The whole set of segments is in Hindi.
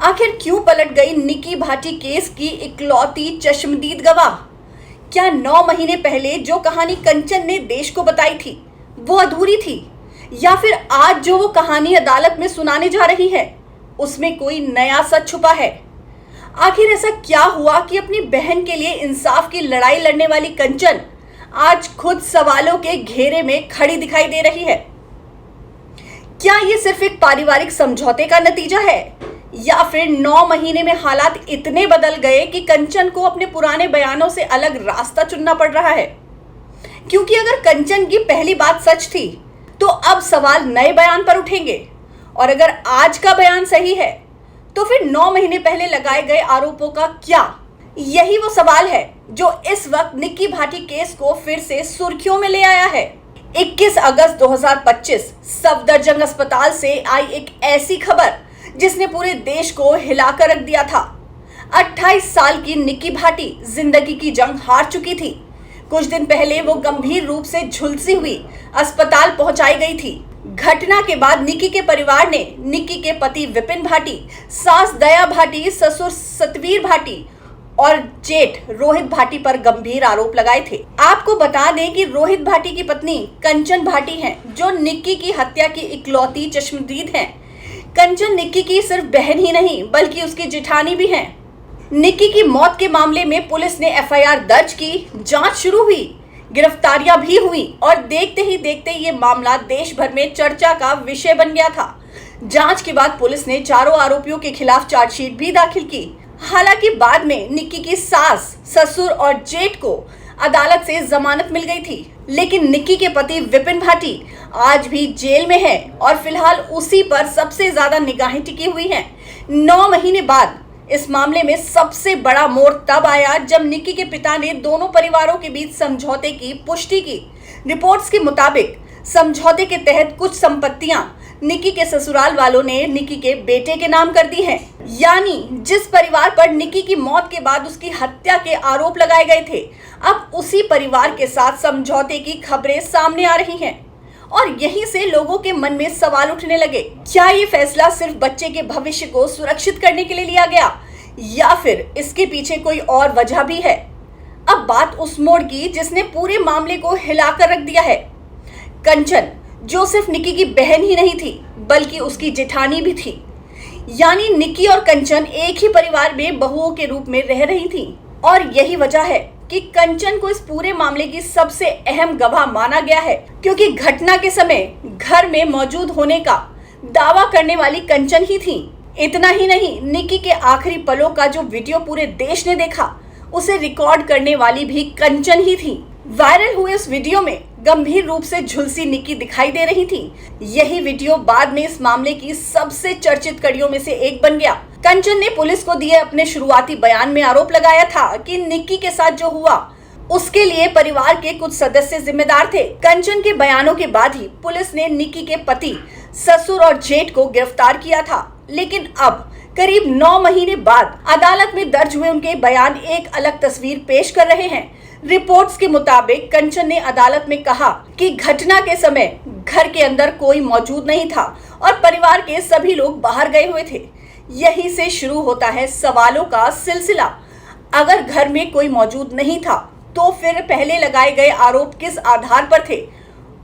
आखिर क्यों पलट गई निकी भाटी केस की इकलौती चश्मदीद गवाह? क्या 9 महीने पहले जो कहानी कंचन ने देश को बताई थी वो अधूरी थी, या फिर आज जो वो कहानी अदालत में सुनाने जा रही है उसमें कोई नया सच छुपा है? आखिर ऐसा क्या हुआ कि अपनी बहन के लिए इंसाफ की लड़ाई लड़ने वाली कंचन आज खुद सवालों के घेरे में खड़ी दिखाई दे रही है? क्या ये सिर्फ एक पारिवारिक समझौते का नतीजा है, या फिर 9 महीने में हालात इतने बदल गए कि कंचन को अपने पुराने बयानों से अलग रास्ता चुनना पड़ रहा है? क्योंकि अगर कंचन की पहली बात सच थी तो अब सवाल नए बयान पर उठेंगे, और अगर आज का बयान सही है तो फिर 9 महीने पहले लगाए गए आरोपों का क्या? यही वो सवाल है जो इस वक्त निकी भाटी केस को फिर से सुर्खियों में ले आया है। 21 अगस्त 2025 सफदरजंग अस्पताल से आई एक ऐसी खबर जिसने पूरे देश को हिलाकर रख दिया था। 28 साल की निकी भाटी जिंदगी की जंग हार चुकी थी। कुछ दिन पहले वो गंभीर रूप से झुलसी हुई अस्पताल पहुंचाई गई थी। घटना के बाद निकी के परिवार ने निकी के पति विपिन भाटी, सास दया भाटी, ससुर सतवीर भाटी और जेठ रोहित भाटी पर गंभीर आरोप लगाए थे। आपको बता दें कि रोहित भाटी की पत्नी कंचन भाटी हैं, जो निकी की हत्या की इकलौती चश्मदीद हैं। कंचन निकी की सिर्फ बहन ही नहीं बल्कि उसकी जेठानी भी हैं। निकी की मौत के मामले में पुलिस ने एफआईआर दर्ज की, जांच शुरू हुई, गिरफ्तारियां भी हुई और देखते ही देखते ये मामला देश भर में चर्चा का विषय बन गया था। जांच के बाद पुलिस ने चारों आरोपियों के खिलाफ चार्जशीट भी दाखिल की। हालांकि बाद में निकी की सास, ससुर और जेठ को अदालत से जमानत मिल गई थी, लेकिन निकी के पति विपिन भाटी आज भी जेल में है और फिलहाल उसी पर सबसे ज्यादा निगाहें टिकी हुई हैं। 9 महीने बाद इस मामले में सबसे बड़ा मोड़ तब आया जब निकी के पिता ने दोनों परिवारों के बीच समझौते की पुष्टि की। रिपोर्ट्स के मुताबिक समझौते के तहत कुछ संपत्तियां निकी के ससुराल वालों ने निकी के बेटे के नाम कर दी हैं। यानी जिस परिवार पर निकी की मौत के बाद उसकी हत्या के आरोप लगाए गए थे, अब उसी परिवार के साथ समझौते की खबरें सामने आ रही हैं। और यहीं से लोगों के मन में सवाल उठने लगे, क्या ये फैसला सिर्फ बच्चे के भविष्य को सुरक्षित करने के लिए लिया गया, या फिर इसके पीछे कोई और वजह भी है? अब बात उस मोड़ की जिसने पूरे मामले को हिलाकर रख दिया है। कंचन, जो सिर्फ निकी की बहन ही नहीं थी बल्कि उसकी जेठानी भी थी। यानी निकी और कंचन एक ही परिवार में बहुओं के रूप में रह रही थी, और यही वजह है कि कंचन को इस पूरे मामले की सबसे अहम गवाह माना गया है, क्योंकि घटना के समय घर में मौजूद होने का दावा करने वाली कंचन ही थी। इतना ही नहीं, निकी के आखिरी पलों का जो वीडियो पूरे देश ने देखा उसे रिकॉर्ड करने वाली भी कंचन ही थी। वायरल हुए उस वीडियो में गंभीर रूप से झुलसी निकी दिखाई दे रही थी। यही वीडियो बाद में इस मामले की सबसे चर्चित कड़ियों में से एक बन गया। कंचन ने पुलिस को दिए अपने शुरुआती बयान में आरोप लगाया था कि निकी के साथ जो हुआ उसके लिए परिवार के कुछ सदस्य जिम्मेदार थे। कंचन के बयानों के बाद ही पुलिस ने निकी के पति, ससुर और जेठ को गिरफ्तार किया था, लेकिन अब करीब 9 महीने बाद अदालत में दर्ज हुए उनके बयान एक अलग तस्वीर पेश कर रहे हैं। रिपोर्ट्स के मुताबिक कंचन ने अदालत में कहा कि घटना के समय घर के अंदर कोई मौजूद नहीं था और परिवार के सभी लोग बाहर गए हुए थे। यहीं से शुरू होता है सवालों का सिलसिला। अगर घर में कोई मौजूद नहीं था तो फिर पहले लगाए गए आरोप किस आधार पर थे?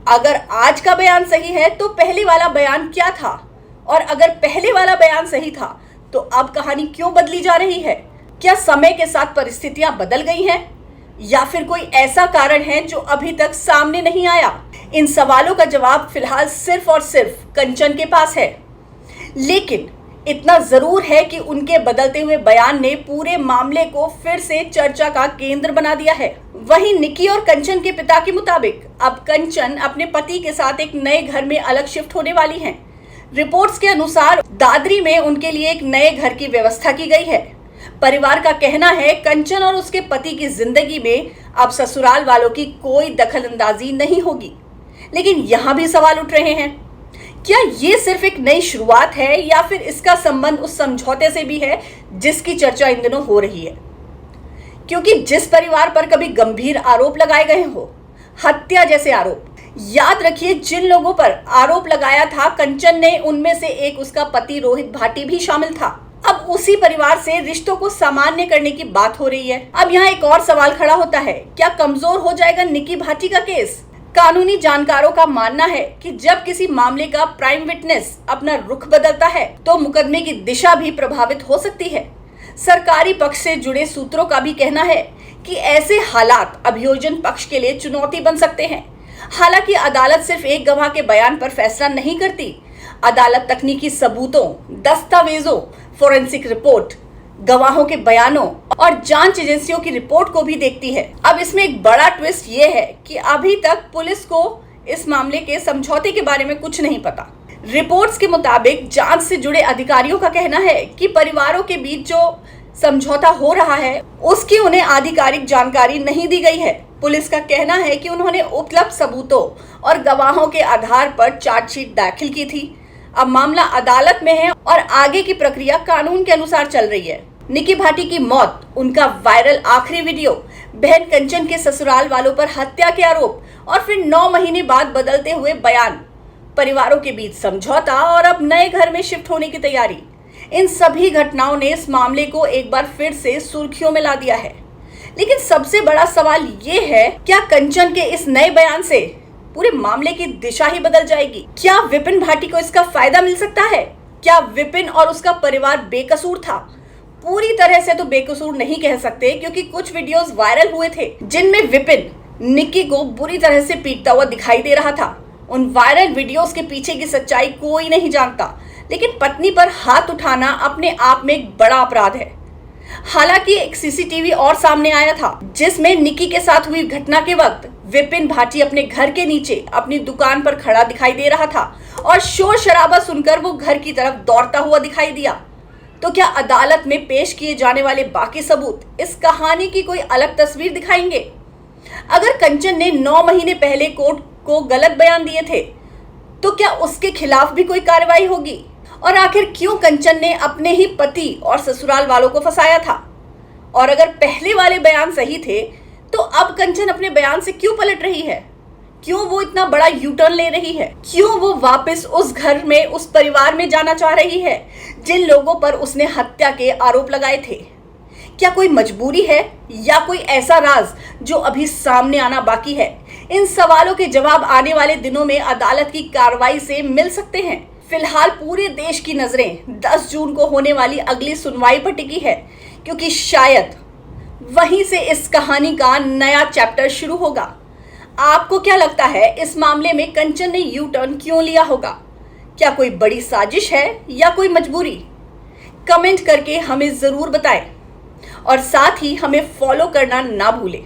अगर आज का बयान सही है तो पहले वाला बयान क्या था? और अगर पहले वाला बयान सही था तो अब कहानी क्यों बदली जा रही है? क्या समय के साथ परिस्थितियां बदल गई हैं, या फिर कोई ऐसा कारण है जो अभी तक सामने नहीं आया? इन सवालों का जवाब फिलहाल सिर्फ और सिर्फ कंचन के पास है, लेकिन इतना जरूर है कि उनके बदलते हुए बयान ने पूरे मामले को फिर से चर्चा का केंद्र बना दिया है। वहीं निकी और कंचन के पिता के मुताबिक अब कंचन अपने पति के साथ एक नए घर में अलग शिफ्ट होने वाली हैं। रिपोर्ट्स के अनुसार दादरी में उनके लिए एक नए घर की व्यवस्था की गई है। परिवार का कहना है कंचन और उसके पति की जिंदगी में अब ससुराल वालों की कोई दखलंदाजी नहीं होगी। लेकिन यहाँ भी सवाल उठ रहे हैं, क्या ये सिर्फ एक नई शुरुआत है, या फिर इसका संबंध उस समझौते से भी है जिसकी चर्चा इन दिनों हो रही है? क्योंकि जिस परिवार पर कभी गंभीर आरोप लगाए गए हो, हत्या जैसे आरोप, याद रखिए जिन लोगों पर आरोप लगाया था कंचन ने, उनमें से एक उसका पति रोहित भाटी भी शामिल था। अब उसी परिवार से रिश्तों को सामान्य करने की बात हो रही है। अब यहाँ एक और सवाल खड़ा होता है, क्या कमजोर हो जाएगा निकी भाटी का केस? कानूनी जानकारों का मानना है कि जब किसी मामले का प्राइम विटनेस अपना रुख बदलता है तो मुकदमे की दिशा भी प्रभावित हो सकती है। सरकारी पक्ष से जुड़े सूत्रों का भी कहना है कि ऐसे हालात अभियोजन पक्ष के लिए चुनौती बन सकते हैं। हालांकि अदालत सिर्फ एक गवाह के बयान पर फैसला नहीं करती। अदालत तकनीकी सबूतों, दस्तावेजों, फोरेंसिक रिपोर्ट, गवाहों के बयानों और जांच एजेंसियों की रिपोर्ट को भी देखती है। अब इसमें एक बड़ा ट्विस्ट ये है कि अभी तक पुलिस को इस मामले के समझौते के बारे में कुछ नहीं पता। रिपोर्ट्स के मुताबिक जांच से जुड़े अधिकारियों का कहना है कि परिवारों के बीच जो समझौता हो रहा है उसकी उन्हें आधिकारिक जानकारी नहीं दी गई है। पुलिस का कहना है कि उन्होंने उपलब्ध सबूतों और गवाहों के आधार पर चार्जशीट दाखिल की थी। अब मामला अदालत में है और आगे की प्रक्रिया कानून के अनुसार चल रही है। निकी भाटी की मौत, उनका वायरल आखिरी वीडियो, बहन कंचन के ससुराल वालों पर हत्या के आरोप और फिर 9 महीने बाद बदलते हुए बयान, परिवारों के बीच समझौता और अब नए घर में शिफ्ट होने की तैयारी, इन सभी घटनाओं ने इस मामले को एक बार फिर से सुर्खियों में ला दिया है। लेकिन सबसे बड़ा सवाल ये है, क्या कंचन के इस नए बयान से पूरे मामले की दिशा ही बदल जाएगी? क्या विपिन भाटी को इसका फायदा मिल सकता है? क्या विपिन और उसका परिवार बेकसूर था? पूरी तरह से तो बेकसूर नहीं कह सकते, क्योंकि कुछ वीडियोस वायरल हुए थे जिनमें विपिन निक्की को बुरी तरह से पीटता हुआ दिखाई दे रहा था। उन वायरल वीडियोस के पीछे की सच्चाई कोई नहीं जानता, लेकिन पत्नी पर हाथ उठाना अपने आप में एक बड़ा अपराध है। हालांकि एक सीसीटीवी और सामने आया था जिसमें निक्की के साथ हुई घटना के वक्त विपिन भाटी अपने घर के नीचे अपनी दुकान पर खड़ा दिखाई दे रहा था और शोर शराबा सुनकर वो घर की तरफ दौड़ता हुआ दिखाई दिया। तो क्या अदालत में पेश किए जाने वाले बाकी सबूत इस कहानी की कोई अलग तस्वीर दिखाएंगे? अगर कंचन ने 9 महीने पहले कोर्ट को गलत बयान दिए थे तो क्या उसके खिलाफ भी कोई कार्रवाई होगी? और आखिर क्यों कंचन ने अपने ही पति और ससुराल वालों को फंसाया था? और अगर पहले वाले बयान सही थे तो अब कंचन अपने बयान से क्यों पलट रही है? क्यों वो इतना बड़ा यू टर्न ले रही है? क्यों वो वापस उस घर में, उस परिवार में जाना चाह रही है जिन लोगों पर उसने हत्या के आरोप लगाए थे? क्या कोई मजबूरी है या कोई ऐसा राज जो अभी सामने आना बाकी है? इन सवालों के जवाब आने वाले दिनों में अदालत की कार्रवाई से मिल सकते हैं। फिलहाल पूरे देश की नजरें 10 जून को होने वाली अगली सुनवाई पर टिकी है, क्योंकि शायद वहीं से इस कहानी का नया चैप्टर शुरू होगा। आपको क्या लगता है, इस मामले में कंचन ने यू टर्न क्यों लिया होगा? क्या कोई बड़ी साजिश है या कोई मजबूरी? कमेंट करके हमें जरूर बताएं और साथ ही हमें फॉलो करना ना भूलें।